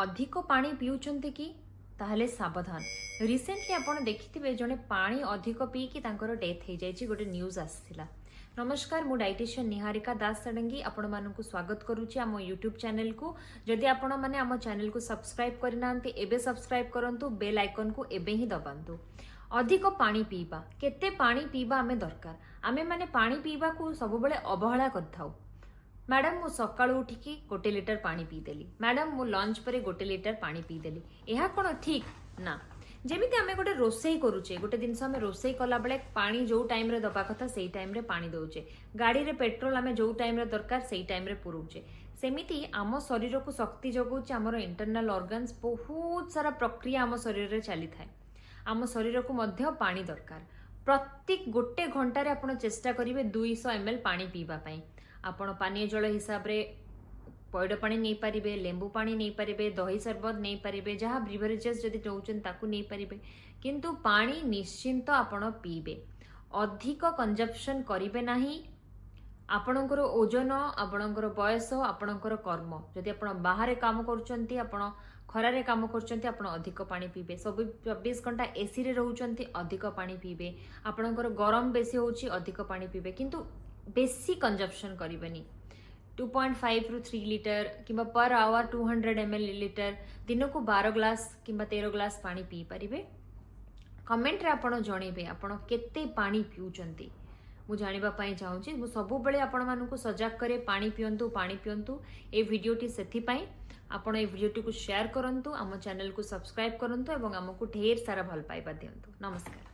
अधिक पानी पिउचंती कि ताहले सावधान। रिसेंटली आपण देखिथिबे जने पानी अधिक पी कि तांकर डेथ हो जाइछि गोटे न्यूज आसिला। नमस्कार, मु डाइटिशियन निहारिका दास सडंगी आपण मानकु स्वागत करूछि आम यूट्यूब चैनल को। जदि आपण माने आम चैनल को सब्सक्राइब करनांती एबे सब्सक्राइब करंतु, बेल आइकन को एबे ही दबांतु। अधिक पानी पीबा, केते पानी पीबा आमे दरकार। आमे माने पानी पीबा को सब बेले अवहेला करथाउ। मैडम मु सकाळू उठिकी 1 लिटर पानी पीदेली, मैडम मु लंच पर 1 लिटर पानी पीदेली, यह कौन ठीक ना। जेमिति आमे गोटे रोसई करूचे, गोटे जिनस आमे रोसई कला बेले पानी जो टाइम रे दबा कथा सेई टाइम रे पानी दउचे, गाड़ी रे पेट्रोल आमे जो टाइम रे दरकार सेई टाइम रे पुरउचे। सेमिति आम शरीर को शक्ति जगुचे आमर इंटरनल ऑर्गन्स, बहुत सारा प्रक्रिया आम शरीर रे चली थाए। आम शरीर को मध्य पानी दरकार। प्रत्येक गोटे घंटार आपण चेष्टा करिवे 200 ml पानी पीबा पई। आपण पानीय जल हिसाब रे पैड पानी नहीं पारिबे, लेंबू पानी नहीं पारिबे, दही सरबत नहीं पारिबे, जहाँ ब्रिवरेजेस जदि नौचन ताकू नहीं पारिबे, किंतु पानी निश्चिंत आपण पीबे। अधिक कंजप्शन करिबे नाही। आपणकर ओजन, आपणकर बयस, आपणकर कर्म, जदि आपण बाहर काम करूचंती, आपण खरारे काम करूचंती, आपण अधिक पानी पीबे। सब 24 घंटा एसी रे रहउचंती, अधिक पानी पीबे। आपणकर गरम बेसी होउची, अधिक पानी पीबे, किंतु बेसी कंजप्शन करिबेनी। 2.5 ରୁ 3 लिटर किंबा पर आवर 200 ml लिटर, दिन को 12 ग्लास किंबा 13 ग्लास पानी पी पारिबे। कमेंट रे आपण जणेबे आपण केते पानी पिउचंती, मु जानिबा पई चाहूची। मु सब बेले आपण मानकु सजाग करे पानी पियंतु, पानी पियंतु। ए वीडियोटी सेथि पई आपण ए वीडियोटी को शेयर करंतु, आम चैनल को सब्सक्राइब करंतु एवं हमकु ढेर सारा भल पाइबा दियंतु। नमस्कार।